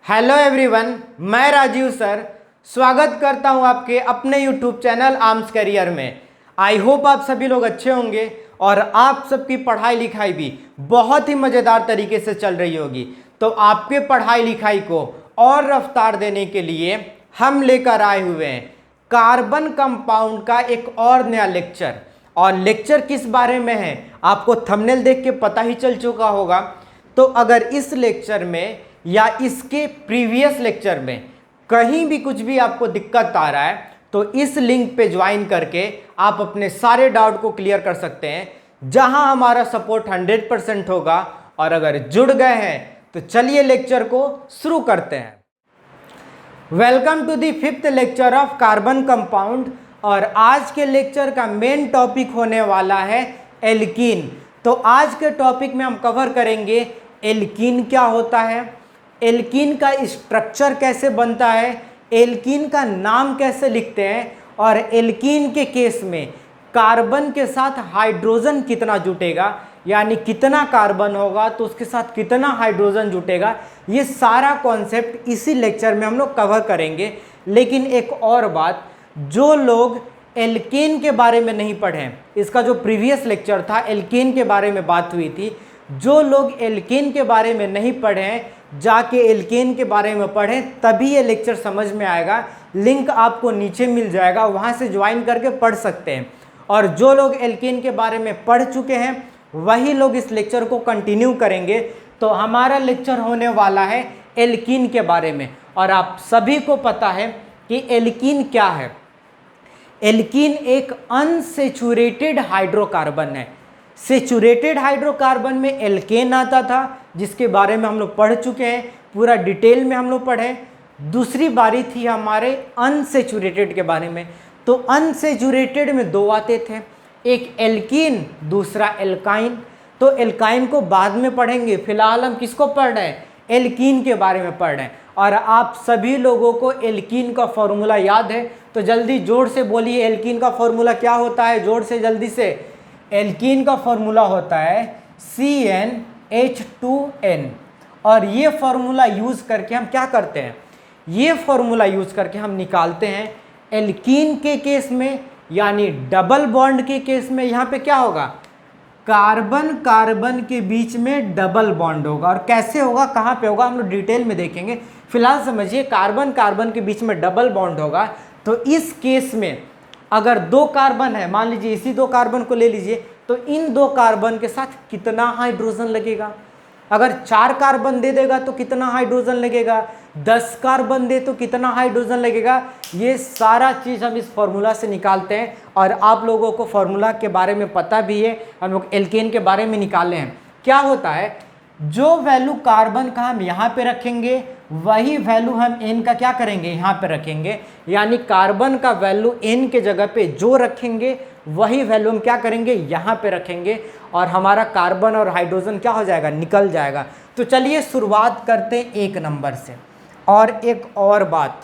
Hello everyone, मैं Rajiv sir स्वागत करता हूं आपके अपने यूट्यूब चैनल आर्म्स करियर में। आई होप आप सभी लोग अच्छे होंगे और आप सबकी पढ़ाई लिखाई भी बहुत ही मज़ेदार तरीके से चल रही होगी। तो आपके पढ़ाई लिखाई को और रफ्तार देने के लिए हम लेकर आए हुए हैं कार्बन कंपाउंड का एक और नया लेक्चर। और लेक्चर किस बारे में है आपको थंबनेल देख के पता ही चल चुका होगा। तो अगर इस लेक्चर में या इसके प्रीवियस लेक्चर में कहीं भी कुछ भी आपको दिक्कत आ रहा है तो इस लिंक पे ज्वाइन करके आप अपने सारे डाउट को क्लियर कर सकते हैं, जहां हमारा सपोर्ट 100% होगा। और अगर जुड़ गए हैं तो चलिए लेक्चर को शुरू करते हैं। Welcome to the 5th lecture of carbon compound. और आज के लेक्चर का मेन टॉपिक होने वाला है एल्कीन। तो आज के टॉपिक में हम कवर करेंगे एल्कीन क्या होता है, एल्कीन का स्ट्रक्चर कैसे बनता है, एल्कीन का नाम कैसे लिखते हैं, और एल्कीन के केस में कार्बन के साथ हाइड्रोजन कितना जुटेगा, यानी कितना कार्बन होगा तो उसके साथ कितना हाइड्रोजन जुटेगा। ये सारा कॉन्सेप्ट इसी लेक्चर में हम लोग कवर करेंगे। लेकिन एक और बात, जो लोग एल्केन के बारे में नहीं पढ़े, इसका जो प्रीवियस लेक्चर था एल्केन के बारे में बात हुई थी, जो लोग एल्केन के बारे में नहीं पढ़े हैं जाके एल्केन के बारे में पढ़ें, तभी ये लेक्चर समझ में आएगा। लिंक आपको नीचे मिल जाएगा, वहाँ से ज्वाइन करके पढ़ सकते हैं। और जो लोग एल्केन के बारे में पढ़ चुके हैं वही लोग इस लेक्चर को कंटिन्यू करेंगे। तो हमारा लेक्चर होने वाला है एल्कीन के बारे में। और आप सभी को पता है कि एल्कीन क्या है। एल्कीन एक अनसेचुरेटेड हाइड्रोकार्बन है। सेचुरेटेड हाइड्रोकार्बन में एल्केन आता था, जिसके बारे में हम लोग पढ़ चुके हैं, पूरा डिटेल में हम लोग पढ़े। दूसरी बारी थी हमारे अनसेचुरेटेड के बारे में। तो अनसेचुरेटेड में दो आते थे, एक एल्कीन दूसरा एल्काइन। तो एल्काइन को बाद में पढ़ेंगे, फिलहाल हम किसको पढ़ रहे हैं, एल्कीन के बारे में पढ़ रहे हैं। और आप सभी लोगों को एल्कीन का फॉर्मूला याद है, तो जल्दी जोर से बोलिए एल्कीन का फॉर्मूला क्या होता है, जोर से जल्दी से। एल्कीन का फॉर्मूला होता है CnH2n। और ये फॉर्मूला यूज़ करके हम क्या करते हैं, ये फॉर्मूला यूज़ करके हम निकालते हैं एल्कीन के केस में, यानी डबल बॉन्ड के केस में यहाँ पे क्या होगा, कार्बन कार्बन के बीच में डबल बॉन्ड होगा। और कैसे होगा, कहाँ पे होगा, हम लोग डिटेल में देखेंगे। फिलहाल समझिए कार्बन कार्बन के बीच में डबल बॉन्ड होगा। तो इस केस में अगर दो कार्बन है, मान लीजिए इसी दो कार्बन को ले लीजिए, तो इन दो कार्बन के साथ कितना हाइड्रोजन लगेगा। अगर 4 कार्बन दे देगा तो कितना हाइड्रोजन लगेगा, 10 कार्बन दे तो कितना हाइड्रोजन लगेगा। ये सारा चीज़ हम इस फॉर्मूला से निकालते हैं। और आप लोगों को फॉर्मूला के बारे में पता भी है, हम लोग एल्केन के बारे में निकाले हैं। क्या होता है, जो वैल्यू कार्बन का हम यहाँ पे रखेंगे वही वैल्यू हम एन का क्या करेंगे, यहाँ पे रखेंगे। यानी कार्बन का वैल्यू एन के जगह पे जो रखेंगे वही वैल्यू हम क्या करेंगे, यहाँ पे रखेंगे। और हमारा कार्बन और हाइड्रोजन क्या हो जाएगा, निकल जाएगा। तो चलिए शुरुआत करते हैं 1 नंबर से। और एक और बात,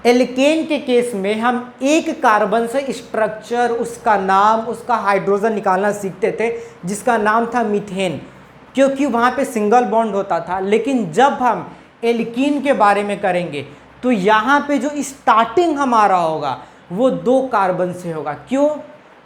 एल्केन के केस में हम एक कार्बन से स्ट्रक्चर, उसका नाम, उसका हाइड्रोजन निकालना सीखते थे, जिसका नाम था मीथेन, क्योंकि वहाँ पे सिंगल बॉन्ड होता था। लेकिन जब हम एल्कीन के बारे में करेंगे तो यहाँ पे जो स्टार्टिंग हमारा होगा वो 2 कार्बन से होगा। क्यों,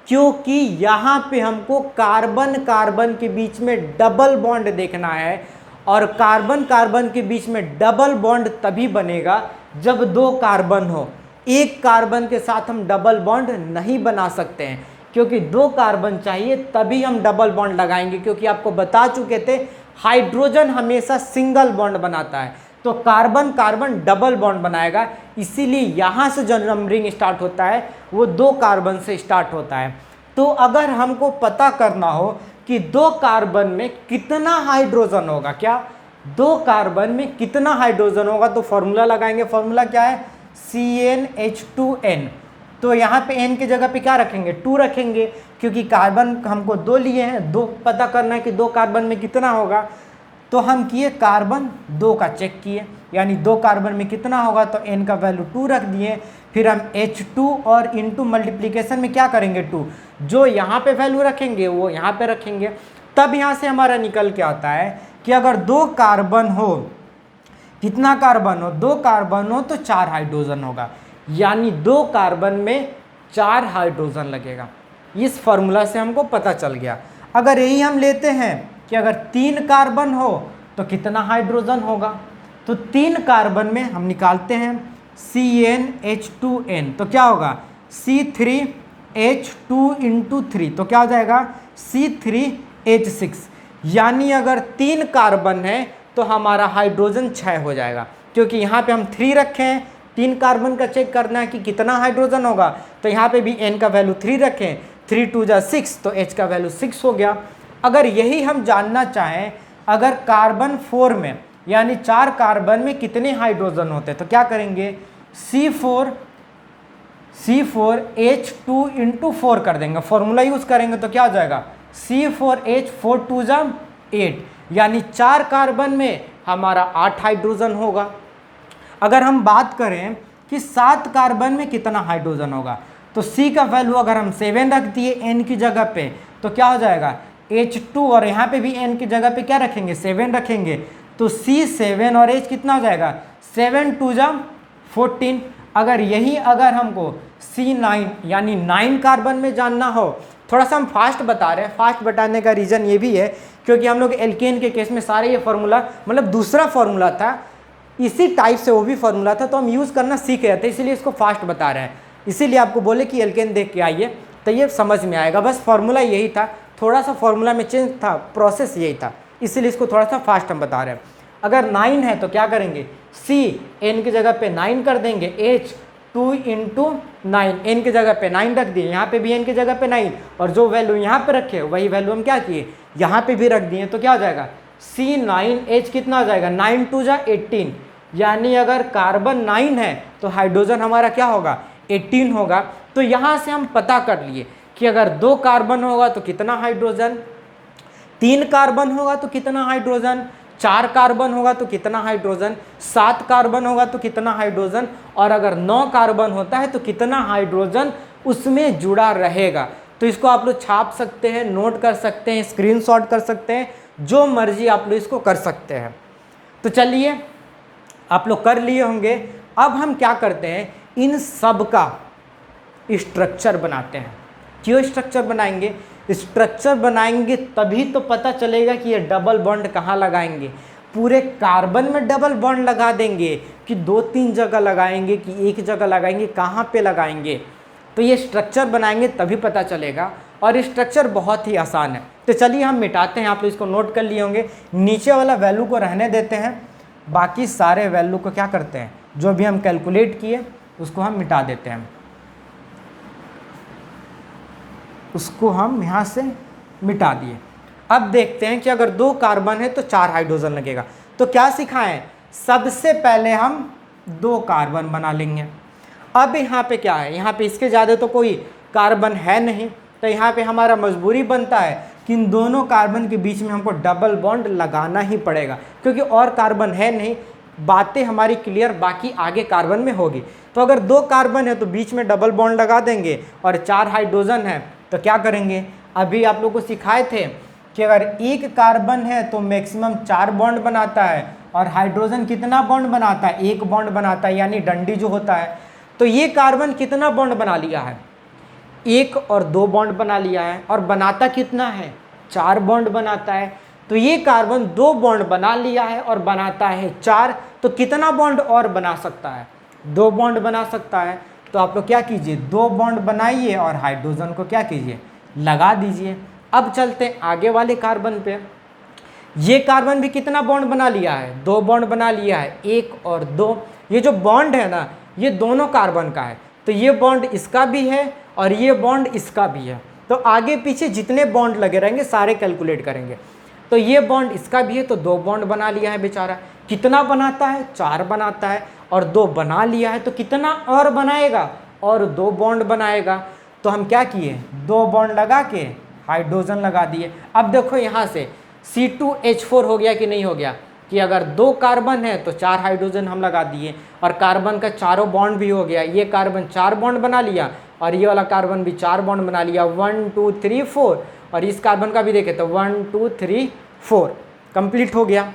क्योंकि यहाँ पे हमको कार्बन कार्बन के बीच में डबल बॉन्ड देखना है। और कार्बन कार्बन के बीच में डबल बॉन्ड तभी बनेगा जब 2 कार्बन हो। एक कार्बन के साथ हम डबल बॉन्ड नहीं बना सकते हैं, क्योंकि 2 कार्बन चाहिए तभी हम डबल बॉन्ड लगाएंगे। क्योंकि आपको बता चुके थे हाइड्रोजन हमेशा सिंगल बॉन्ड बनाता है, तो कार्बन कार्बन डबल बॉन्ड बनाएगा। इसीलिए यहाँ से जो नंबरिंग स्टार्ट होता है वो 2 कार्बन से स्टार्ट होता है। तो अगर हमको पता करना हो कि 2 कार्बन में कितना हाइड्रोजन होगा, क्या 2 कार्बन में कितना हाइड्रोजन होगा, तो फॉर्मूला लगाएंगे। फॉर्मूला क्या है, CnH2n। तो यहाँ पे n की जगह पे क्या रखेंगे, 2 रखेंगे, क्योंकि कार्बन हमको 2 लिए हैं, 2 पता करना है कि 2 कार्बन में कितना होगा। तो हम किए कार्बन 2 का चेक किए, यानी 2 कार्बन में कितना होगा, तो n का वैल्यू 2 रख दिए। फिर हम H2 और इनटू मल्टीप्लिकेशन में क्या करेंगे, 2, जो यहाँ पे वैल्यू रखेंगे वो यहाँ पे रखेंगे। तब यहाँ से हमारा निकल के आता है कि अगर 2 कार्बन हो कितना कार्बन हो, 2 कार्बन हो तो 4 हाइड्रोजन होगा, यानी 2 कार्बन में 4 हाइड्रोजन लगेगा। इस फॉर्मूला से हमको पता चल गया। अगर यही हम लेते हैं कि अगर 3 कार्बन हो तो कितना हाइड्रोजन होगा, तो 3 कार्बन में हम निकालते हैं CnH2n, तो क्या होगा C3H2 इंटू 3, तो क्या हो जाएगा C3H6, यानी अगर 3 कार्बन है तो हमारा हाइड्रोजन 6 हो जाएगा, क्योंकि यहाँ पे हम 3 रखे हैं, 3 कार्बन का चेक करना है कि कितना हाइड्रोजन होगा, तो यहाँ पे भी n का वैल्यू 3 रखें, 3 2 जा 6, तो h का वैल्यू 6 हो गया। अगर यही हम जानना चाहें अगर कार्बन 4 में यानी 4 कार्बन में कितने हाइड्रोजन होते हैं, तो क्या करेंगे C4H2 इंटू 4 कर देंगे, फॉर्मूला यूज करेंगे, तो क्या हो जाएगा C4H4 2 जा 8, यानी 4 कार्बन में हमारा 8 हाइड्रोजन होगा। अगर हम बात करें कि 7 कार्बन में कितना हाइड्रोजन होगा, तो C का वैल्यू अगर हम 7 रख दिए N की जगह पे, तो क्या हो जाएगा H2, और यहाँ पे भी N की जगह पे क्या रखेंगे 7 रखेंगे, तो C7 और H कितना हो जाएगा 7 2 जा 14। अगर यही अगर हमको C9 यानी 9 कार्बन में जानना हो, थोड़ा सा हम फास्ट बता रहे हैं, फास्ट बताने का रीज़न ये भी है क्योंकि हम लोग एल्केन के केस में सारे ये फार्मूला मतलब दूसरा फार्मूला था, इसी टाइप से वो भी फार्मूला था, तो हम यूज़ करना सीख गए थे, इसीलिए इसको फास्ट बता रहे हैं। इसीलिए आपको बोले कि एल्केन देख के आइए तो ये समझ में आएगा, बस फार्मूला यही था, थोड़ा सा फार्मूला में चेंज था, प्रोसेस यही था, इसीलिए इसको थोड़ा सा फास्ट हम बता रहे हैं। अगर 9 है तो क्या करेंगे C N की जगह पे 9 कर देंगे, H 2 इंटू 9, N की जगह पे 9 रख दिए, यहाँ पे भी N की जगह पे 9, और जो वैल्यू यहाँ पे रखे वही वैल्यू हम क्या किए यहाँ पे भी रख दिए, तो क्या हो जाएगा C9H कितना हो जाएगा 9 2 जा 18, यानी अगर कार्बन 9 है तो हाइड्रोजन हमारा क्या होगा 18 होगा। तो यहाँ से हम पता कर लिए कि अगर 2 कार्बन होगा तो कितना हाइड्रोजन, 3 कार्बन होगा तो कितना हाइड्रोजन, 4 कार्बन होगा तो कितना हाइड्रोजन, 7 कार्बन होगा तो कितना हाइड्रोजन, और अगर 9 कार्बन होता है तो कितना हाइड्रोजन उसमें जुड़ा रहेगा। तो इसको आप लोग छाप सकते हैं, नोट कर सकते हैं, स्क्रीनशॉट कर सकते हैं, जो मर्जी आप लोग इसको कर सकते हैं। तो चलिए आप लोग कर लिए होंगे, अब हम क्या करते हैं इन सब का स्ट्रक्चर बनाते हैं। क्यों स्ट्रक्चर बनाएंगे, स्ट्रक्चर बनाएंगे तभी तो पता चलेगा कि ये डबल बॉन्ड कहाँ लगाएंगे। पूरे कार्बन में डबल बॉन्ड लगा देंगे कि 2-3 जगह लगाएंगे कि एक जगह लगाएंगे, कहाँ पे लगाएंगे, तो ये स्ट्रक्चर बनाएंगे तभी पता चलेगा। और स्ट्रक्चर बहुत ही आसान है। तो चलिए हम मिटाते हैं, आप लोग इसको नोट कर लिए होंगे, नीचे वाला वैल्यू को रहने देते हैं, बाकी सारे वैल्यू को क्या करते हैं जो भी हम कैलकुलेट किए उसको हम मिटा देते हैं, उसको हम यहाँ से मिटा दिए। अब देखते हैं कि अगर 2 कार्बन है तो 4 हाइड्रोजन लगेगा। तो क्या सिखाएं, सबसे पहले हम 2 कार्बन बना लेंगे। अब यहाँ पे क्या है, यहाँ पे इसके ज़्यादा तो कोई कार्बन है नहीं, तो यहाँ पे हमारा मजबूरी बनता है कि इन दोनों कार्बन के बीच में हमको डबल बॉन्ड लगाना ही पड़ेगा, क्योंकि और कार्बन है नहीं। बातें हमारी क्लियर बाकी आगे कार्बन में होगी। तो अगर 2 कार्बन है तो बीच में डबल बॉन्ड लगा देंगे, और 4 हाइड्रोजन है तो क्या करेंगे, अभी आप लोग को सिखाए थे कि अगर 1 कार्बन है तो मैक्सिमम 4 बॉन्ड बनाता है, और हाइड्रोजन कितना बॉन्ड बनाता है 1 बॉन्ड बनाता है, यानी डंडी जो होता है। तो ये कार्बन कितना बॉन्ड बना लिया है, 1 और 2 बॉन्ड बना लिया है, और बनाता कितना है 4 बॉन्ड बनाता है। तो ये कार्बन 2 बॉन्ड बना लिया है और बनाता है 4, तो कितना बॉन्ड और बना सकता है 2 बॉन्ड बना सकता है। तो आप लोग क्या कीजिए 2 बॉन्ड बनाइए और हाइड्रोजन को क्या कीजिए लगा दीजिए। अब चलते हैं आगे वाले कार्बन पे। ये कार्बन भी कितना बॉन्ड बना लिया है 2 बॉन्ड बना लिया है, 1 और 2। ये जो बॉन्ड है ना ये दोनों कार्बन का है, तो ये बॉन्ड इसका भी है और ये बॉन्ड इसका भी है। तो आगे पीछे जितने बॉन्ड लगे रहेंगे सारे कैलकुलेट करेंगे। तो ये बॉन्ड इसका भी है, तो 2 बॉन्ड बना लिया है बेचारा। कितना बनाता है 4 बनाता है, और 2 बना लिया है तो कितना और बनाएगा, और 2 बॉन्ड बनाएगा। तो हम क्या किए 2 बॉन्ड लगा के हाइड्रोजन लगा दिए। अब देखो यहाँ से C2H4 हो गया कि नहीं हो गया, कि अगर 2 कार्बन है तो 4 हाइड्रोजन हम लगा दिए, और कार्बन का चारों बॉन्ड भी हो गया। ये कार्बन 4 बॉन्ड बना लिया, और ये वाला कार्बन भी 4 बॉन्ड बना लिया, 1 2 3 4, और इस कार्बन का भी देखें तो 1 2 3 4 कंप्लीट हो गया।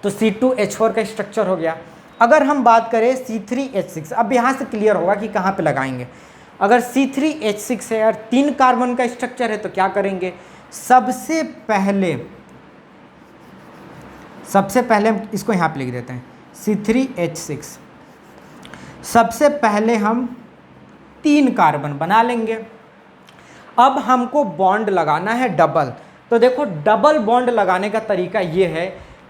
तो C2H4 का स्ट्रक्चर हो गया। अगर हम बात करें C3H6, अब यहाँ से क्लियर होगा कि कहाँ पे लगाएंगे। अगर C3H6 है और 3 कार्बन का स्ट्रक्चर है तो क्या करेंगे, सबसे पहले हम इसको यहाँ पे लिख देते हैं C3H6। सबसे पहले हम 3 कार्बन बना लेंगे। अब हमको बॉन्ड लगाना है डबल। तो देखो डबल बॉन्ड लगाने का तरीका ये है,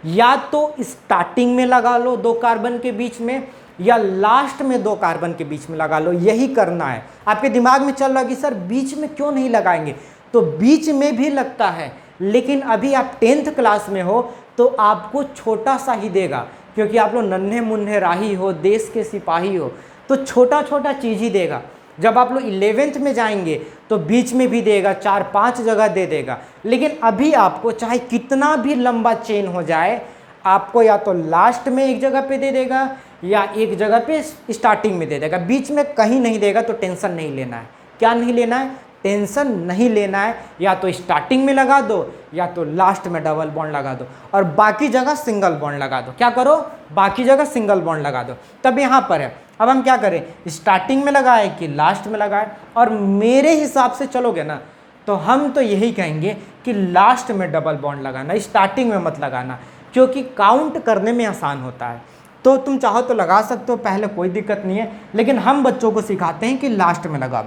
या तो स्टार्टिंग में लगा लो 2 कार्बन के बीच में, या लास्ट में 2 कार्बन के बीच में लगा लो। यही करना है। आपके दिमाग में चल रहा कि सर बीच में क्यों नहीं लगाएंगे, तो बीच में भी लगता है, लेकिन अभी आप 10th क्लास में हो तो आपको छोटा सा ही देगा, क्योंकि आप लोग नन्हे मुन्ने राही हो, देश के सिपाही हो, तो छोटा छोटा चीज़ ही देगा। जब आप लोग 11th में जाएंगे तो बीच में भी देगा, 4-5 जगह दे देगा। लेकिन अभी आपको चाहे कितना भी लंबा चेन हो जाए, आपको या तो लास्ट में एक जगह पे दे देगा या एक जगह पे स्टार्टिंग में दे देगा, बीच में कहीं नहीं देगा। तो टेंशन नहीं लेना है। क्या नहीं लेना है? टेंशन नहीं लेना है। या तो स्टार्टिंग में लगा दो या तो लास्ट में डबल बॉन्ड लगा दो, और बाकी जगह सिंगल बॉन्ड लगा दो। क्या करो? बाकी जगह सिंगल बॉन्ड लगा दो। तब यहाँ पर है, अब हम क्या करें, स्टार्टिंग में लगाए कि लास्ट में लगाए? और मेरे हिसाब से चलोगे ना तो हम तो यही कहेंगे कि लास्ट में डबल बॉन्ड लगाना, स्टार्टिंग में मत लगाना, क्योंकि काउंट करने में आसान होता है। तो तुम चाहो तो लगा सकते हो पहले, कोई दिक्कत नहीं है, लेकिन हम बच्चों को सिखाते हैं कि लास्ट में लगाओ।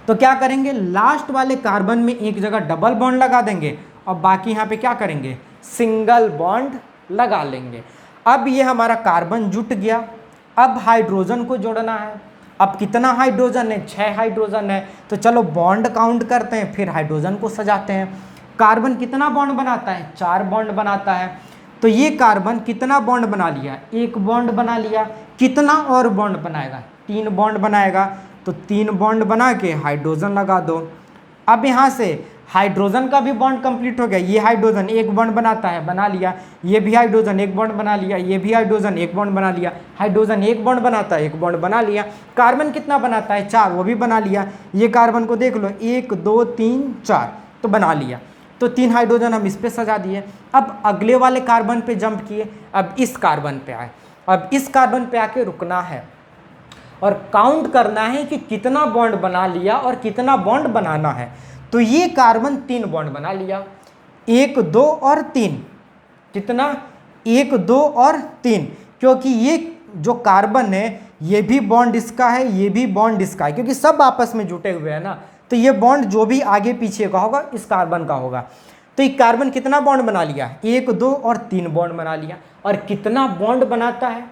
तो क्या करेंगे, लास्ट वाले कार्बन में एक जगह डबल बॉन्ड लगा देंगे और बाकी यहाँ पे क्या करेंगे, सिंगल बॉन्ड लगा लेंगे। अब ये हमारा कार्बन जुट गया। अब हाइड्रोजन को जोड़ना है। अब कितना हाइड्रोजन है, 6 हाइड्रोजन है। तो चलो बॉन्ड काउंट करते हैं, फिर हाइड्रोजन को सजाते हैं। कार्बन कितना बॉन्ड बनाता है, 4 बॉन्ड बनाता है। तो ये कार्बन कितना बॉन्ड बना लिया, 1 बॉन्ड बना लिया। कितना और बॉन्ड बनाएगा, 3 बॉन्ड बनाएगा। तो 3 बॉन्ड बना के हाइड्रोजन लगा दो। अब यहाँ से हाइड्रोजन का भी बॉन्ड कंप्लीट हो गया। ये हाइड्रोजन 1 बॉन्ड बनाता है, बना लिया। ये भी हाइड्रोजन 1 बॉन्ड बना लिया। ये भी हाइड्रोजन 1 बॉन्ड बना लिया। हाइड्रोजन 1 बॉन्ड बनाता है, 1 बॉन्ड बना लिया। कार्बन कितना बनाता है, 4, वो भी बना लिया। ये कार्बन को देख लो, 1 2 3 4, तो बना लिया। तो 3 हाइड्रोजन हम इस पे सजा दिए। अब अगले वाले कार्बन पे जंप किए, अब इस कार्बन पे आए। अब इस कार्बन पे आके रुकना है और काउंट करना है कि कितना बॉन्ड बना लिया और कितना बॉन्ड बनाना है। तो ये कार्बन 3 बॉन्ड बना लिया, 1 2 और 3। कितना, 1 2 और 3, क्योंकि ये जो कार्बन है ये भी बॉन्ड इसका है, ये भी बॉन्ड इसका है, क्योंकि सब आपस में जुटे हुए हैं ना। तो ये बॉन्ड जो भी आगे पीछे का होगा इस कार्बन का होगा। तो ये कार्बन कितना बॉन्ड बना लिया, 1 2 और 3 बॉन्ड बना लिया। और कितना बॉन्ड बनाता है,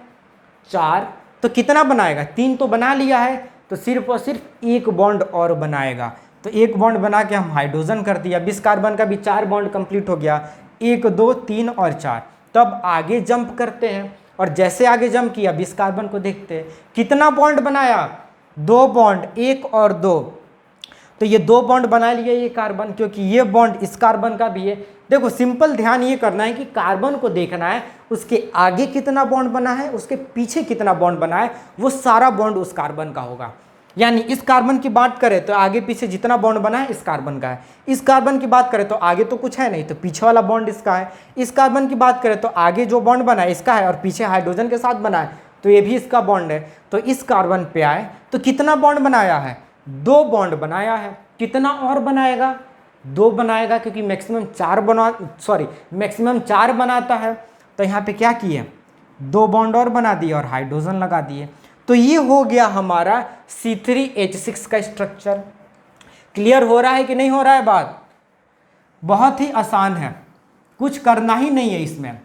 4। तो कितना बनाएगा, 3 तो बना लिया है, तो सिर्फ और सिर्फ 1 बॉन्ड और बनाएगा। तो 1 बॉन्ड बना के हम हाइड्रोजन कर दिया। 20 कार्बन का भी 4 बॉन्ड कंप्लीट हो गया, 1 2 3 और 4। तो अब आगे जंप करते हैं, और जैसे आगे जंप किया 20 कार्बन को देखते हैं कितना बॉन्ड बनाया, 2 बॉन्ड, 1 और 2। तो ये 2 बॉन्ड बना लिया ये कार्बन, क्योंकि ये बॉन्ड इस कार्बन का भी है। देखो सिंपल ध्यान ये करना है कि कार्बन को देखना है उसके आगे कितना बॉन्ड बना है, उसके पीछे कितना बॉन्ड बना है, वो सारा बॉन्ड उस कार्बन का होगा। यानी इस कार्बन की बात करें तो आगे पीछे जितना बॉन्ड बना है इस कार्बन का है। इस कार्बन की बात करें तो आगे तो कुछ है नहीं, तो पीछे वाला बॉन्ड इसका है। इस कार्बन की बात करें तो आगे जो बॉन्ड बना है इसका है और पीछे हाइड्रोजन के साथ बना है, तो ये भी इसका बॉन्ड है। तो इस कार्बन पे आए तो कितना बॉन्ड बनाया है, 2 बॉन्ड बनाया है। कितना और बनाएगा, 2 बनाएगा, क्योंकि मैक्सिमम 4 बनाता है। तो यहाँ पे क्या किए, 2 बॉन्ड और बना दिए और हाइड्रोजन लगा दिए। तो ये हो गया हमारा C3H6 का स्ट्रक्चर। क्लियर हो रहा है कि नहीं हो रहा है बात? बहुत ही आसान है, कुछ करना ही नहीं है इसमें।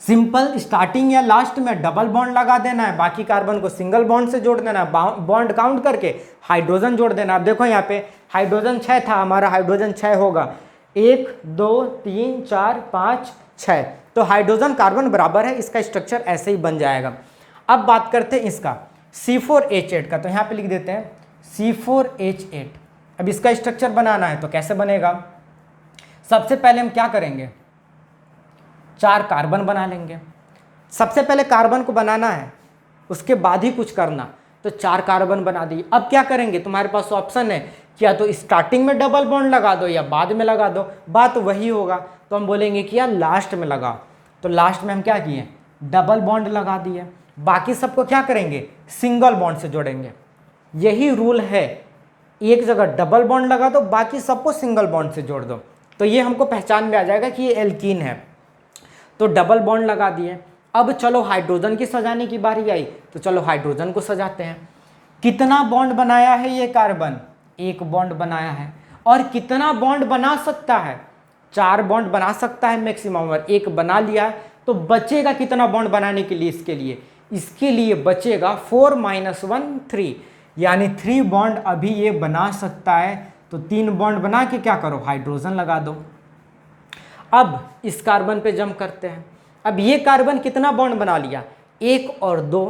सिंपल स्टार्टिंग या लास्ट में डबल बॉन्ड लगा देना है, बाकी कार्बन को सिंगल बॉन्ड से जोड़ देना है, बॉन्ड काउंट करके हाइड्रोजन जोड़ देना। अब देखो यहाँ पे हाइड्रोजन 6 था, हमारा हाइड्रोजन 6 होगा, 1 2 3 4 5 6। तो हाइड्रोजन कार्बन बराबर है, इसका स्ट्रक्चर ऐसे ही बन जाएगा। अब बात करते हैं इसका C4H8 का, तो यहाँ पे लिख देते हैं C4H8। अब इसका स्ट्रक्चर बनाना है तो कैसे बनेगा, सबसे पहले हम क्या करेंगे, 4 कार्बन बना लेंगे। सबसे पहले कार्बन को बनाना है, उसके बाद ही कुछ करना। तो 4 कार्बन बना दिए। अब क्या करेंगे, तुम्हारे पास ऑप्शन है कि या तो स्टार्टिंग में डबल बॉन्ड लगा दो या बाद में लगा दो, बात वही होगा। तो हम बोलेंगे कि यार लास्ट में लगाओ। तो लास्ट में हम क्या किए, डबल बॉन्ड लगा दिए। बाकी सबको क्या करेंगे, सिंगल बॉन्ड से जोड़ेंगे। यही रूल है, एक जगह डबल बॉन्ड लगा दो, बाकी सबको सिंगल बॉन्ड से जोड़ दो, तो ये हमको पहचान में आ जाएगा कि ये एल्कीन है। तो डबल बॉन्ड लगा दिए। अब चलो हाइड्रोजन की सजाने की बारी आई, तो चलो हाइड्रोजन को सजाते हैं। कितना बॉन्ड बनाया है ये कार्बन, एक बॉन्ड बनाया है। और कितना बॉन्ड बना सकता है, 4 बॉन्ड बना सकता है मैक्सिमम, और एक बना लिया है। तो बचेगा कितना बॉन्ड बनाने के लिए, इसके लिए बचेगा 4 - 1 3, यानी 3 बॉन्ड अभी ये बना सकता है। तो 3 बॉन्ड बना के क्या करो, हाइड्रोजन लगा दो। अब इस कार्बन पे जंप करते हैं। अब ये कार्बन कितना बॉन्ड बना लिया, 1 और 2,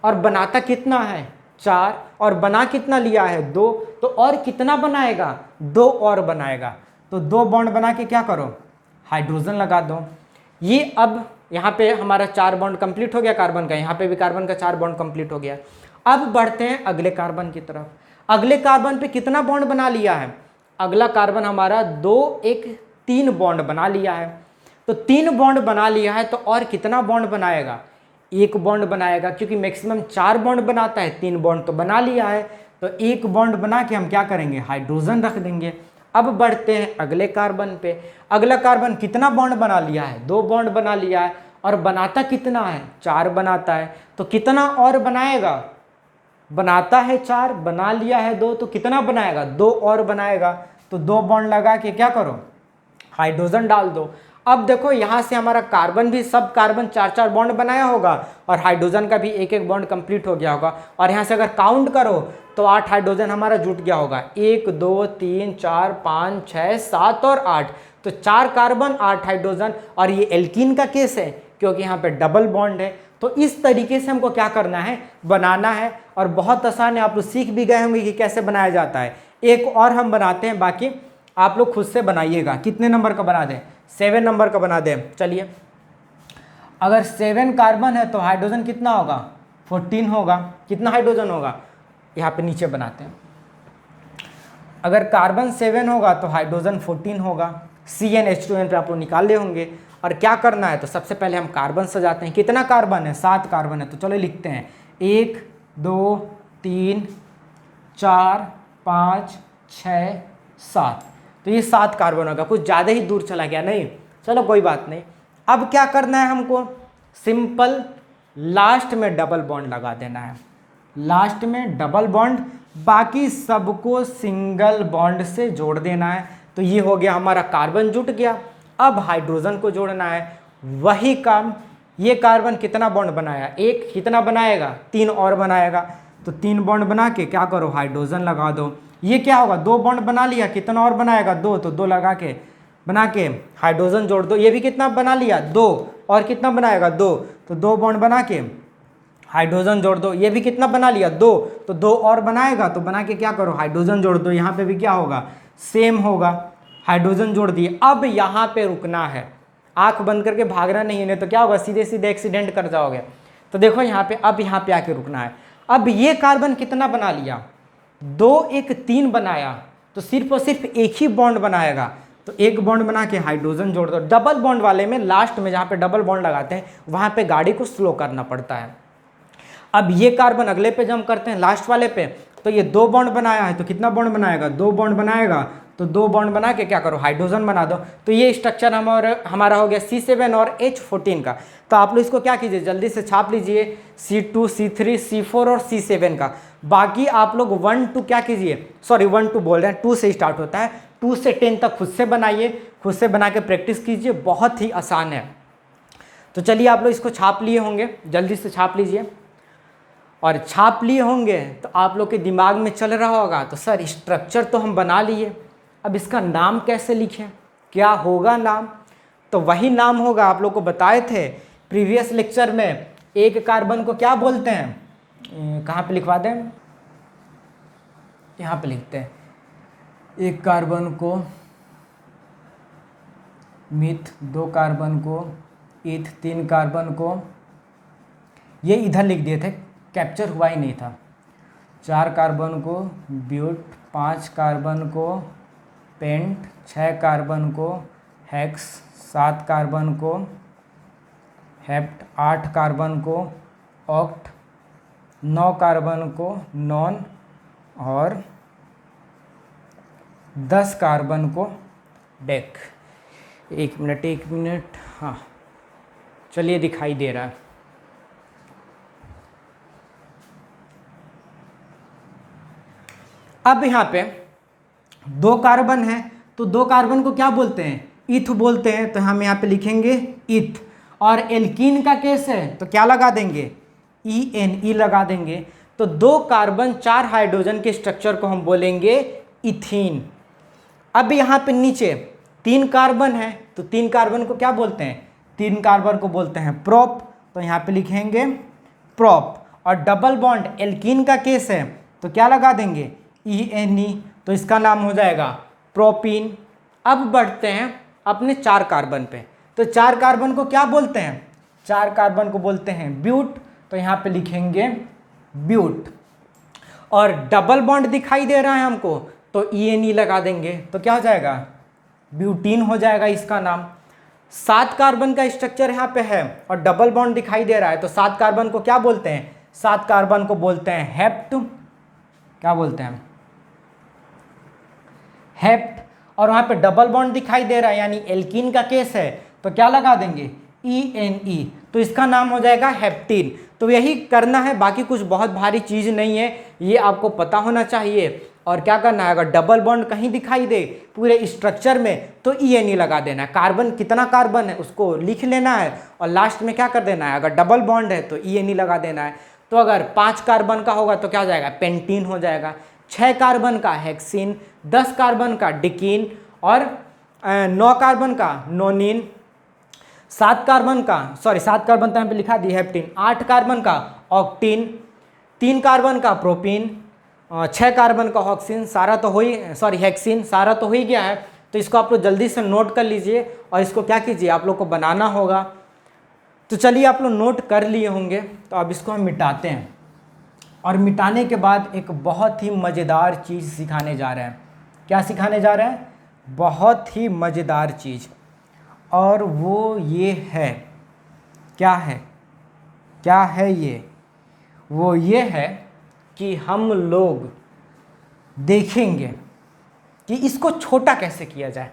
और बनाता कितना है 4, और बना कितना लिया है 2, तो और कितना बनाएगा, 2 और बनाएगा। तो 2 बॉन्ड बना के क्या करो, हाइड्रोजन लगा दो। ये अब यहाँ पे हमारा 4 बॉन्ड कंप्लीट हो गया कार्बन का, यहाँ पे भी कार्बन का 4 बॉन्ड कंप्लीट हो गया। अब बढ़ते हैं अगले कार्बन की तरफ। अगले कार्बन पे कितना बॉन्ड बना लिया है, अगला कार्बन हमारा 2 1 3 बॉन्ड बना लिया है। तो 3 बॉन्ड बना लिया है, तो और कितना बॉन्ड बनाएगा, 1 बॉन्ड बनाएगा, क्योंकि मैक्सिमम 4 बॉन्ड बनाता है, 3 बॉन्ड तो बना लिया है। तो 1 बॉन्ड बना के हम क्या करेंगे, हाइड्रोजन रख देंगे। अब बढ़ते हैं अगले कार्बन पे। अगला कार्बन कितना बॉन्ड बना लिया है, 2 बॉन्ड बना लिया है, और बनाता कितना है, 4 बनाता है। तो कितना और बनाएगा, बनाता है 4, बना लिया है 2, तो कितना बनाएगा, 2 और बनाएगा। तो 2 बॉन्ड लगा के क्या करो, हाइड्रोजन डाल दो। अब देखो यहाँ से हमारा कार्बन भी, सब कार्बन 4 बॉन्ड बनाया होगा, और हाइड्रोजन का भी 1 बॉन्ड कंप्लीट हो गया होगा। और यहाँ से अगर काउंट करो तो 8 हाइड्रोजन हमारा जुट गया होगा, 1 2 3 4 5 6 7 और 8। तो 4 कार्बन 8 हाइड्रोजन, और ये एल्कीन का केस है क्योंकि यहाँ पे डबल बॉन्ड है। तो इस तरीके से हमको क्या करना है, बनाना है, और बहुत आसान है, आप लोग सीख भी गए होंगे कि कैसे बनाया जाता है। एक और हम बनाते हैं, बाकी आप लोग खुद से बनाइएगा। कितने नंबर का बना दें, 7 नंबर का बना दें। चलिए, अगर 7 कार्बन है तो हाइड्रोजन कितना होगा, 14 होगा। कितना हाइड्रोजन होगा, यहाँ पे नीचे बनाते हैं। अगर कार्बन 7 होगा तो हाइड्रोजन 14 होगा। CnH2n पे आप लोग निकाल ले होंगे। और क्या करना है, तो सबसे पहले हम कार्बन सजाते हैं। कितना कार्बन है, 7 कार्बन है। तो चलो लिखते हैं 1 2 3 4 5 6 7। तो ये 7 कार्बन होगा, कुछ ज़्यादा ही दूर चला गया, नहीं, चलो कोई बात नहीं। अब क्या करना है हमको, सिंपल लास्ट में डबल बॉन्ड लगा देना है। लास्ट में डबल बॉन्ड, बाकी सबको सिंगल बॉन्ड से जोड़ देना है। तो ये हो गया हमारा, कार्बन जुट गया। अब हाइड्रोजन को जोड़ना है, वही काम। ये कार्बन कितना बॉन्ड बनाया, 1, कितना बनाएगा, 3 और बनाएगा। तो 3 बॉन्ड बना के क्या करो, हाइड्रोजन लगा दो। ये क्या होगा, 2 बॉन्ड बना लिया, कितना और बनाएगा, 2, तो 2 लगा के बना के हाइड्रोजन जोड़ दो। ये भी कितना बना लिया, 2, और कितना बनाएगा, 2, तो 2 बॉन्ड बना के हाइड्रोजन जोड़ दो। ये भी कितना बना लिया, 2, तो 2 और बनाएगा, तो बना के क्या करो, हाइड्रोजन जोड़ दो। यहाँ पे भी क्या होगा, सेम होगा, हाइड्रोजन जोड़ दिए। अब यहाँ पे रुकना है, आंख बंद करके भागना नहीं है, नहीं तो क्या होगा, सीधे सीधे एक्सीडेंट कर जाओगे। तो देखो यहाँ पे, अब यहाँ पे आके रुकना है। अब ये कार्बन कितना बना लिया, 2 1 3 बनाया, तो सिर्फ और सिर्फ एक ही बॉन्ड बनाएगा। तो एक बॉन्ड बना के हाइड्रोजन जोड़ दो। डबल बॉन्ड वाले में लास्ट में जहाँ पे डबल बॉन्ड लगाते हैं वहाँ पे गाड़ी को स्लो करना पड़ता है। अब ये कार्बन अगले पे जंप करते हैं, लास्ट वाले पे। तो ये 2 बॉन्ड बनाया है, तो कितना बॉन्ड बनाएगा, 2 बॉन्ड बनाएगा। तो 2 बॉन्ड बना के क्या करो, हाइड्रोजन बना दो। तो ये स्ट्रक्चर हमारा हो गया C7 और H14 का। तो आप लोग इसको क्या कीजिए, जल्दी से छाप लीजिए, C2 C3 C4 और C7 का। बाकी आप लोग 1 2 क्या कीजिए, सॉरी 1 2 बोल रहे हैं, 2 से स्टार्ट होता है, 2 से 10 तक खुद से बनाइए, खुद से बना के प्रैक्टिस कीजिए, बहुत ही आसान है। तो चलिए, आप लोग इसको छाप लिए होंगे, जल्दी से छाप लीजिए। और छाप लिए होंगे तो आप लोग के दिमाग में चल रहा होगा, तो सर स्ट्रक्चर तो हम बना लिए, अब इसका नाम कैसे लिखें, क्या होगा नाम। तो वही नाम होगा, आप लोग को बताए थे प्रीवियस लेक्चर में। एक कार्बन को क्या बोलते हैं, कहाँ पे लिखवा दें, यहाँ पे लिखते हैं। एक कार्बन को मिथ, 2 कार्बन को ईथ, 3 कार्बन को, ये इधर लिख दिए थे, कैप्चर हुआ ही नहीं था। 4 कार्बन को ब्यूट, 5 कार्बन को पेंट, 6 कार्बन को हेक्स, 7 कार्बन को हेप्ट, 8 कार्बन को ऑक्ट, 9 कार्बन को नॉन और 10 कार्बन को डेक। एक मिनट, हाँ चलिए दिखाई दे रहा है। अब यहाँ पे 2 कार्बन है तो 2 कार्बन को क्या बोलते हैं? इथ बोलते हैं, तो हम यहाँ पे लिखेंगे इथ। और एल्कीन का केस है तो क्या लगा देंगे? ENE लगा देंगे। तो 2 कार्बन 4 हाइड्रोजन के स्ट्रक्चर को हम बोलेंगे इथीन। अब यहाँ पे नीचे 3 कार्बन है तो 3 कार्बन को क्या बोलते हैं? 3 कार्बन को बोलते हैं प्रोप, तो यहाँ पे लिखेंगे प्रोप। और डबल बॉन्ड एल्कीन का केस है तो क्या लगा देंगे? ENE, तो इसका नाम हो जाएगा प्रोपीन। अब बढ़ते हैं अपने 4 कार्बन पे, तो 4 कार्बन को क्या बोलते हैं? 4 कार्बन को बोलते हैं ब्यूट, तो यहाँ पे लिखेंगे ब्यूट। और डबल बॉन्ड दिखाई दे रहा है हमको तो ENE लगा देंगे, तो क्या हो जाएगा? ब्यूटीन हो जाएगा इसका नाम। 7 कार्बन का स्ट्रक्चर यहाँ पे है और डबल बॉन्ड दिखाई दे रहा है, तो 7 कार्बन को क्या बोलते हैं? 7 कार्बन को बोलते हैं हेप्ट। क्या बोलते हैं? हेप्ट। और वहाँ पे डबल बॉन्ड दिखाई दे रहा है यानी एल्कीन का केस है, तो क्या लगा देंगे? ENE, तो इसका नाम हो जाएगा हेप्टीन। तो यही करना है, बाकी कुछ बहुत भारी चीज़ नहीं है, ये आपको पता होना चाहिए। और क्या करना है, अगर डबल बॉन्ड कहीं दिखाई दे पूरे स्ट्रक्चर में तो ENE लगा देना है। कार्बन कितना कार्बन है उसको लिख लेना है और लास्ट में क्या कर देना है, अगर डबल बॉन्ड है तो ENE लगा देना है। तो अगर 5 कार्बन का होगा तो क्या हो जाएगा? पेंटीन हो जाएगा। 6 कार्बन का हेक्सीन, 10 कार्बन का डिकीन और 9 कार्बन का नोनिन, 7 कार्बन तो यहाँ पे लिखा दी हेप्टीन, 8 कार्बन का ऑक्टीन, 3 कार्बन का प्रोपीन, 6 कार्बन का हेक्सीन, सारा तो हो ही गया है। तो इसको आप लोग जल्दी से नोट कर लीजिए और इसको क्या कीजिए, आप लोग को बनाना होगा। तो चलिए आप लोग नोट कर लिए होंगे, तो अब इसको हम मिटाते हैं। और मिटाने के बाद एक बहुत ही मज़ेदार चीज़ सिखाने जा रहे हैं। क्या सिखाने जा रहे हैं? बहुत ही मज़ेदार चीज़, और वो ये है, क्या है ये? वो ये है कि हम लोग देखेंगे कि इसको छोटा कैसे किया जाए।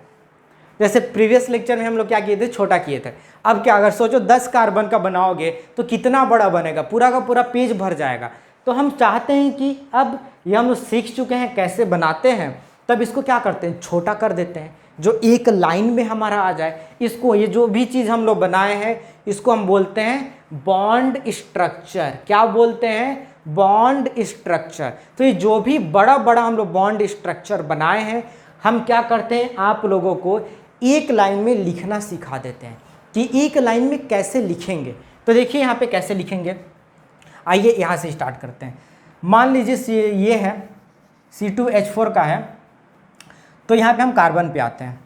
जैसे प्रीवियस लेक्चर में हम लोग क्या किए थे? छोटा किए थे। अब क्या, अगर सोचो 10 कार्बन का बनाओगे तो कितना बड़ा बनेगा, पूरा का पूरा पेज भर जाएगा। तो हम चाहते हैं कि अब ये हम लोग सीख चुके हैं कैसे बनाते हैं, तब इसको क्या करते हैं? छोटा कर देते हैं, जो एक लाइन में हमारा आ जाए। इसको, ये जो भी चीज़ हम लोग बनाए हैं इसको हम बोलते हैं बॉन्ड स्ट्रक्चर। क्या बोलते हैं? Bond structure. तो ये जो भी बड़ा बड़ा हम लोग बॉन्ड स्ट्रक्चर बनाए हैं, हम क्या करते हैं, आप लोगों को एक लाइन में लिखना सिखा देते हैं कि एक लाइन में कैसे लिखेंगे। तो देखिए यहाँ पे कैसे लिखेंगे, आइए यहाँ से स्टार्ट करते हैं। मान लीजिए ये है C2H4 का है, तो यहाँ पे हम कार्बन पे आते हैं।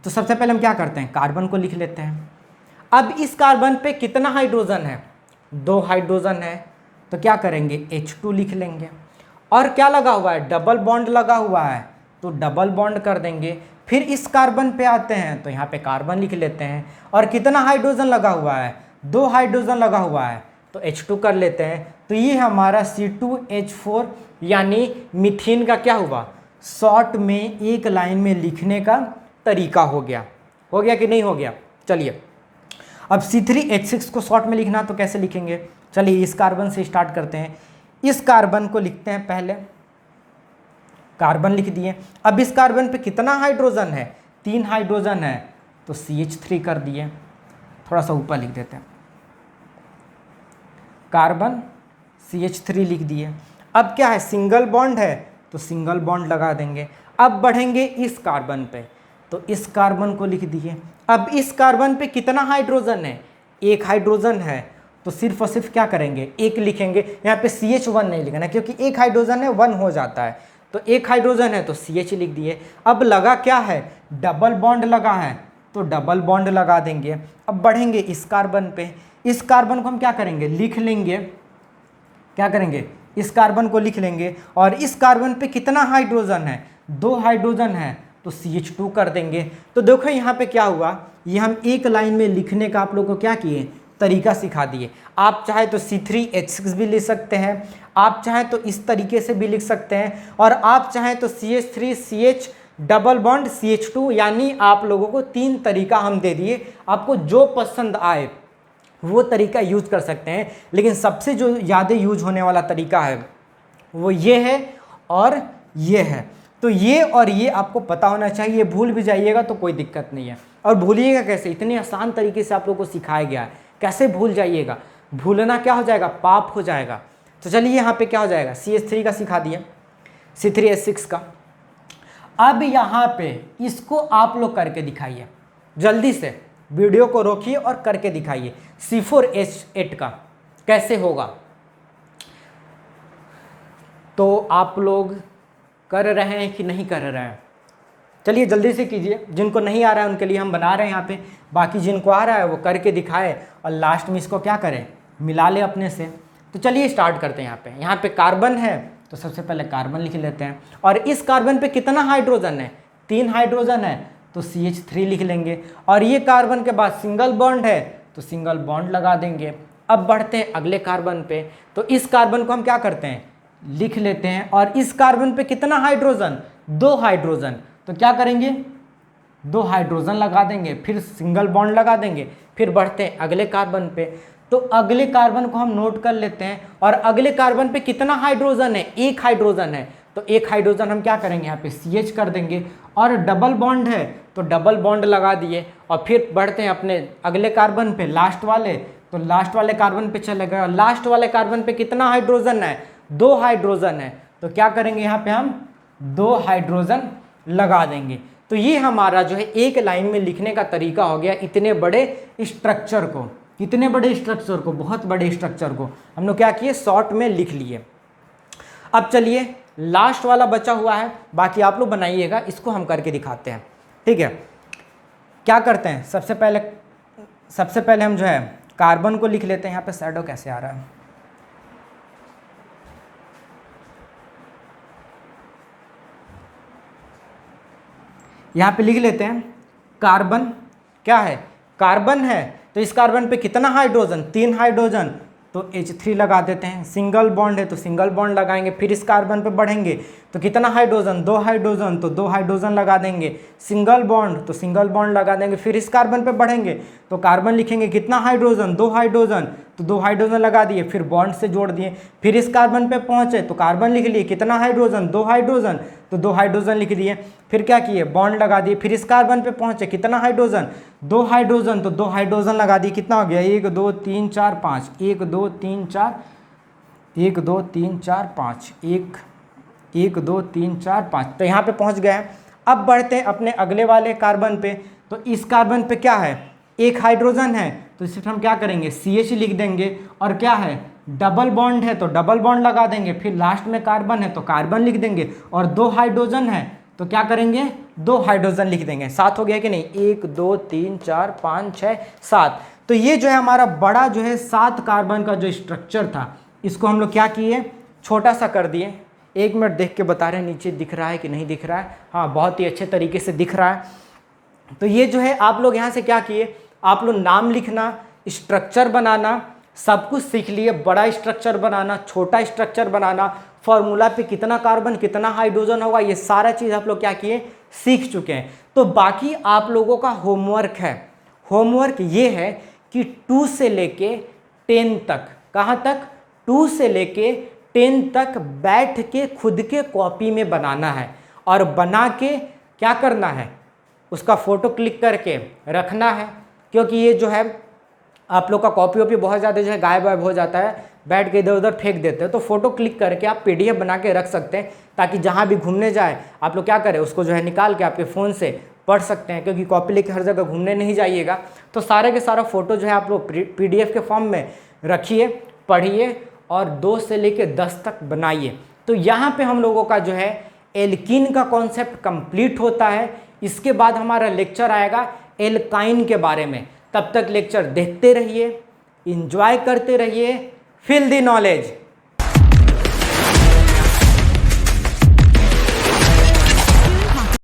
तो सबसे पहले हम क्या करते हैं? कार्बन को लिख लेते हैं। अब इस कार्बन पे कितना हाइड्रोजन है? 2 हाइड्रोजन है, तो क्या करेंगे? H2 लिख लेंगे। और क्या लगा हुआ है? डबल बॉन्ड लगा हुआ है, तो डबल बॉन्ड कर देंगे। फिर इस कार्बन पे आते हैं तो यहाँ पे कार्बन लिख लेते हैं। और कितना हाइड्रोजन लगा हुआ है? 2 हाइड्रोजन लगा हुआ है, तो H2 कर लेते हैं। तो ये हमारा C2H4 यानी मीथेन का क्या हुआ? शॉर्ट में एक लाइन में लिखने का तरीका हो गया कि नहीं हो गया? चलिए अब C3H6 को शॉर्ट में लिखना तो कैसे लिखेंगे? चलिए इस कार्बन से स्टार्ट करते हैं। इस कार्बन को लिखते हैं, पहले कार्बन लिख दिए। अब इस कार्बन पे कितना हाइड्रोजन है? 3 हाइड्रोजन है, तो CH3 कर दिए। थोड़ा सा ऊपर लिख देते हैं, कार्बन CH3 लिख दिए। अब क्या है? सिंगल बॉन्ड है, तो सिंगल बॉन्ड लगा देंगे। अब बढ़ेंगे इस कार्बन पे, तो इस कार्बन को लिख दिए। अब इस कार्बन पे कितना हाइड्रोजन है? 1 हाइड्रोजन है, तो सिर्फ और सिर्फ क्या करेंगे? 1 लिखेंगे। यहाँ पे CH1 नहीं लिखना क्योंकि 1 हाइड्रोजन है 1 हो जाता है, तो 1 हाइड्रोजन है तो CH लिख दिए। अब लगा क्या है? डबल बॉन्ड लगा है, तो डबल बॉन्ड लगा देंगे। अब बढ़ेंगे इस कार्बन पे। इस कार्बन को हम क्या करेंगे? लिख लेंगे। क्या करेंगे? इस कार्बन को लिख लेंगे। और इस कार्बन पे कितना हाइड्रोजन है? 2 हाइड्रोजन है, तो CH2 कर देंगे। तो देखो यहाँ पे क्या हुआ, ये हम एक लाइन में लिखने का आप लोग को क्या किए? तरीका सिखा दिए। आप चाहे तो C3H6 भी लिख सकते हैं, आप चाहें तो इस तरीके से भी लिख सकते हैं, और आप चाहें तो CH3CH डबल बॉन्ड CH2, यानी आप लोगों को 3 तरीका हम दे दिए, आपको जो पसंद आए वो तरीका यूज कर सकते हैं। लेकिन सबसे जो ज़्यादा यूज होने वाला तरीका है वो ये है और ये है। तो ये और ये आपको पता होना चाहिए, भूल भी जाइएगा तो कोई दिक्कत नहीं है। और भूलिएगा कैसे, इतने आसान तरीके से आप लोगों को सिखाया गया है, कैसे भूल जाइएगा? भूलना क्या हो जाएगा, पाप हो जाएगा। तो चलिए यहाँ पे क्या हो जाएगा, CH3 का सिखा दिया, C3H6 का। अब यहाँ पे इसको आप लोग करके दिखाइए, जल्दी से वीडियो को रोकिए और करके दिखाइए। C4H8 का कैसे होगा? तो आप लोग कर रहे हैं कि नहीं कर रहे हैं? चलिए जल्दी से कीजिए, जिनको नहीं आ रहा है उनके लिए हम बना रहे हैं यहाँ पे, बाकी जिनको आ रहा है वो करके दिखाए और लास्ट में इसको क्या करें, मिला ले अपने से। तो चलिए स्टार्ट करते हैं। यहाँ पे कार्बन है तो सबसे पहले कार्बन लिख लेते हैं, और इस कार्बन पे कितना हाइड्रोजन है, 3 हाइड्रोजन है तो CH3 लिख लेंगे। और ये कार्बन के बाद सिंगल बॉन्ड है तो सिंगल बॉन्ड लगा देंगे। अब बढ़ते हैं अगले कार्बन पे, तो इस कार्बन को हम क्या करते हैं, लिख लेते हैं। और इस कार्बन पे कितना हाइड्रोजन, 2 हाइड्रोजन, तो क्या करेंगे, 2 हाइड्रोजन लगा देंगे, फिर सिंगल बॉन्ड लगा देंगे। फिर बढ़ते हैं अगले कार्बन पे, तो अगले कार्बन को हम नोट कर लेते हैं। और अगले कार्बन पे कितना हाइड्रोजन है, 1 हाइड्रोजन है, तो 1 हाइड्रोजन हम क्या करेंगे, यहाँ पे CH कर देंगे। और डबल बॉन्ड है तो डबल बॉन्ड लगा दिए। और फिर बढ़ते हैं अपने अगले कार्बन पे, लास्ट वाले, तो लास्ट वाले कार्बन पे चले गए। लास्ट वाले कार्बन पे कितना हाइड्रोजन है, 2 हाइड्रोजन है, तो क्या करेंगे, यहाँ पे हम 2 हाइड्रोजन लगा देंगे। तो ये हमारा जो है एक लाइन में लिखने का तरीका हो गया। इतने बड़े स्ट्रक्चर को, कितने बड़े स्ट्रक्चर को, बहुत बड़े स्ट्रक्चर को हम लोग क्या किए, शॉर्ट में लिख लिए। अब चलिए लास्ट वाला बचा हुआ है, बाकी आप लोग बनाइएगा, इसको हम करके दिखाते हैं, ठीक है। क्या करते हैं, सबसे पहले हम जो है कार्बन को लिख लेते हैं। यहाँ पे शैडो कैसे आ रहा है, यहाँ पे लिख लेते हैं कार्बन। क्या है, कार्बन है तो इस कार्बन पे कितना हाइड्रोजन, 3 हाइड्रोजन, तो H3 लगा देते हैं। सिंगल बॉन्ड है तो सिंगल बॉन्ड लगाएंगे। फिर इस कार्बन पे बढ़ेंगे तो कितना हाइड्रोजन, 2 हाइड्रोजन, तो 2 हाइड्रोजन लगा देंगे। सिंगल बॉन्ड तो सिंगल बॉन्ड लगा देंगे। फिर इस कार्बन पे बढ़ेंगे तो कार्बन लिखेंगे कितना हाइड्रोजन, 2 हाइड्रोजन, तो 2 हाइड्रोजन लगा दिए, फिर बॉन्ड से जोड़ दिए। फिर इस कार्बन पे पहुंचे तो कार्बन लिख लिए कितना हाइड्रोजन, 2 हाइड्रोजन, तो 2 हाइड्रोजन लिख दिए। फिर क्या किए, बॉन्ड लगा दिए। फिर इस कार्बन पे पहुंचे कितना हाइड्रोजन, 2 हाइड्रोजन, तो 2 हाइड्रोजन लगा दिए। कितना हो गया, 1 2 3 4 5, 1 2 3 4, 1 2 3 4 5, 1 2 3 4 5, तो यहाँ पे पहुँच गए हैं। अब बढ़ते हैं अपने अगले वाले कार्बन पे, तो इस कार्बन पे क्या है, 1 हाइड्रोजन है तो इसे हम क्या करेंगे, CH लिख देंगे। और क्या है, डबल बॉन्ड है तो डबल बॉन्ड लगा देंगे। फिर लास्ट में कार्बन है तो कार्बन लिख देंगे। और 2 हाइड्रोजन है तो क्या करेंगे, 2 हाइड्रोजन लिख देंगे। 7 हो गया कि नहीं, 1 2 3 4 5 6 7। तो ये जो है हमारा बड़ा जो है 7 कार्बन का जो स्ट्रक्चर था, इसको हम लोग क्या किए, छोटा सा कर दिए। 1 मिनट देख के बता रहे हैं नीचे दिख रहा है कि नहीं दिख रहा है, हाँ बहुत ही अच्छे तरीके से दिख रहा है। तो ये जो है आप लोग यहाँ से क्या किए, आप लोग नाम लिखना, स्ट्रक्चर बनाना, सब कुछ सीख लिए। बड़ा स्ट्रक्चर बनाना, छोटा स्ट्रक्चर बनाना, फॉर्मूला पे कितना कार्बन कितना हाइड्रोजन होगा, ये सारा चीज़ आप लोग क्या किए, सीख चुके हैं। तो बाकी आप लोगों का होमवर्क है। होमवर्क ये है कि 2 से लेके 10 तक, कहाँ तक, 2 से लेके 10 तक बैठ के खुद के कॉपी में बनाना है। और बना के क्या करना है, उसका फ़ोटो क्लिक करके रखना है। क्योंकि ये जो है आप लोग का कॉपी वॉपी बहुत ज़्यादा जो है गायब वायब हो जाता है, बैठ के इधर उधर फेंक देते हैं। तो फोटो क्लिक करके आप PDF बना के रख सकते हैं, ताकि जहाँ भी घूमने जाए आप लोग क्या करें, उसको जो है निकाल के आपके फ़ोन से पढ़ सकते हैं। क्योंकि कॉपी लेके हर जगह घूमने नहीं जाइएगा। तो सारे के सारा फ़ोटो जो है आप लोग PDF के फॉर्म में रखिए, पढ़िए और 2 से लेके 10 तक बनाइए। तो यहाँ पे हम लोगों का जो है एल्कीन का कॉन्सेप्ट कंप्लीट होता है। इसके बाद हमारा लेक्चर आएगा एल्काइन के बारे में। तब तक लेक्चर देखते रहिए, एंजॉय करते रहिए, फील द नॉलेज।